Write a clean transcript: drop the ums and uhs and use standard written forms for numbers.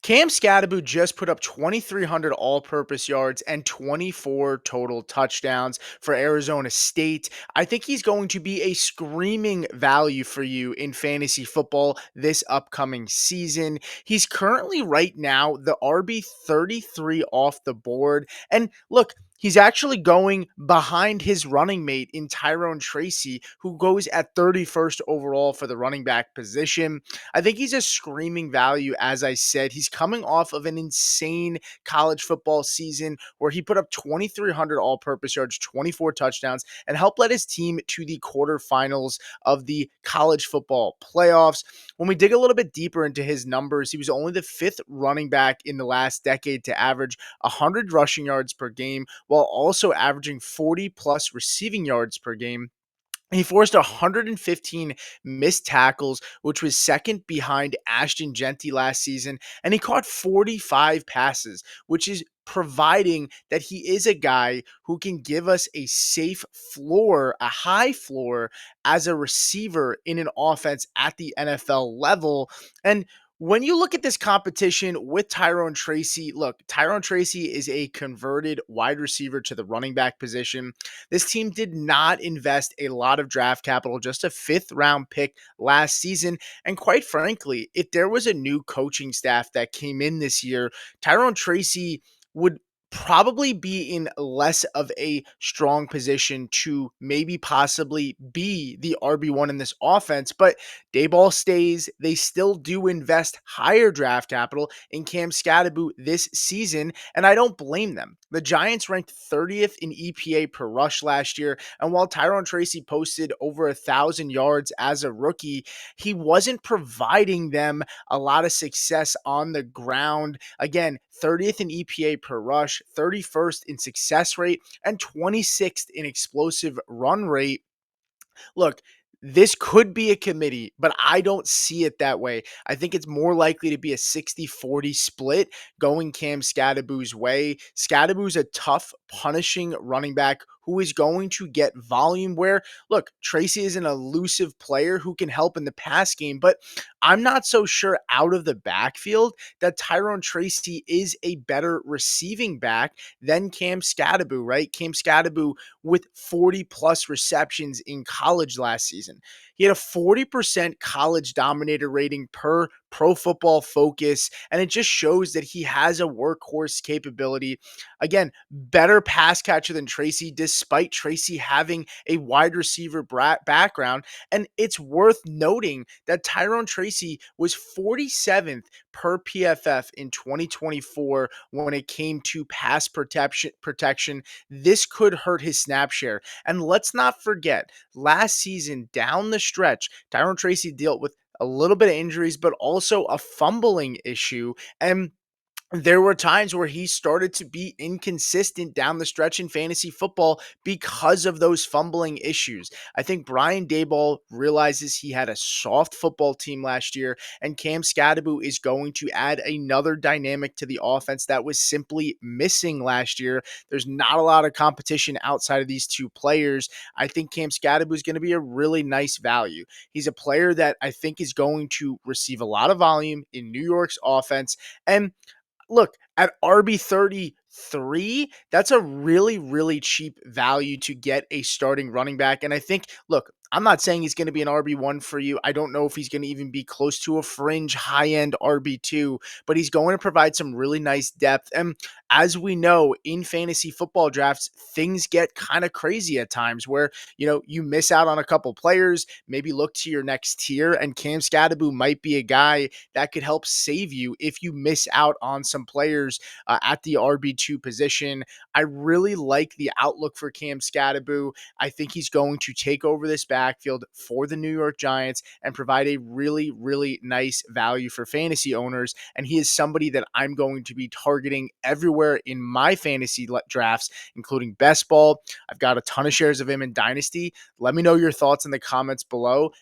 Cam Skattebo just put up 2,300 all-purpose yards and 24 total touchdowns for Arizona State. I think he's going to be a screaming value for you in fantasy football this upcoming season. He's currently right now the RB33 off the board. And look, he's actually going behind his running mate in Tyrone Tracy, who goes at 31st overall for the running back position. I think he's a screaming value, as I said. He's coming off of an insane college football season where he put up 2,300 all purpose yards, 24 touchdowns, and helped lead his team to the quarterfinals of the college football playoffs. When we dig a little bit deeper into his numbers, he was only the fifth running back in the last decade to average 100 rushing yards per game while also averaging 40 plus receiving yards per game. He forced 115 missed tackles, which was second behind Ashton Genty last season, and he caught 45 passes, which is providing that he is a guy who can give us a safe floor, a high floor as a receiver in an offense at the NFL level. And when you look at this competition with Tyrone Tracy, look, Tyrone Tracy is a converted wide receiver to the running back position. This team did not invest a lot of draft capital, just a fifth round pick last season. And quite frankly, if there was a new coaching staff that came in this year, Tyrone Tracy would probably be in less of a strong position to maybe possibly be the RB1 in this offense. But Daboll stays. They still do invest higher draft capital in Cam Skattebo this season, and I don't blame them. The Giants ranked 30th in EPA per rush last year, and while Tyrone Tracy posted over 1,000 yards as a rookie, he wasn't providing them a lot of success on the ground. Again, 30th in EPA per rush, 31st in success rate, and 26th in explosive run rate. Look, this could be a committee, but I don't see it that way. I think it's more likely to be a 60-40 split going Cam Skattebo's way. Skattebo's a tough, punishing running back who is going to get volume where, look, Tracy is an elusive player who can help in the pass game, but I'm not so sure out of the backfield that Tyrone Tracy is a better receiving back than Cam Skattebo, right? Cam Skattebo with 40 plus receptions in college last season. He had a 40% college dominator rating per Pro Football Focus, and it just shows that he has a workhorse capability. Again, better pass catcher than Tracy, despite Tracy having a wide receiver background. And it's worth noting that Tyrone Tracy was 47th per PFF in 2024 when it came to pass protection. This could hurt his snap share. And let's not forget, last season down the stretch, Tyrone Tracy dealt with a little bit of injuries, but also a fumbling issue. And there were times where he started to be inconsistent down the stretch in fantasy football because of those fumbling issues. I think Brian Daboll realizes he had a soft football team last year, and Cam Skattebo is going to add another dynamic to the offense that was simply missing last year. There's not a lot of competition outside of these two players. I think Cam Skattebo is going to be a really nice value. He's a player that I think is going to receive a lot of volume in New York's offense. And look, at RB33, that's a really, really cheap value to get a starting running back. And I think, look, I'm not saying he's going to be an RB1 for you. I don't know if he's going to even be close to a fringe high-end RB2, but he's going to provide some really nice depth. And as we know, in fantasy football drafts, things get kind of crazy at times where, you miss out on a couple players, maybe look to your next tier, and Cam Skattebo might be a guy that could help save you if you miss out on some players at the RB2 position. I really like the outlook for Cam Skattebo. I think he's going to take over this backfield for the New York Giants and provide a really, really nice value for fantasy owners. And he is somebody that I'm going to be targeting everywhere in my fantasy drafts, including best ball. I've got a ton of shares of him in Dynasty. Let me know your thoughts in the comments below.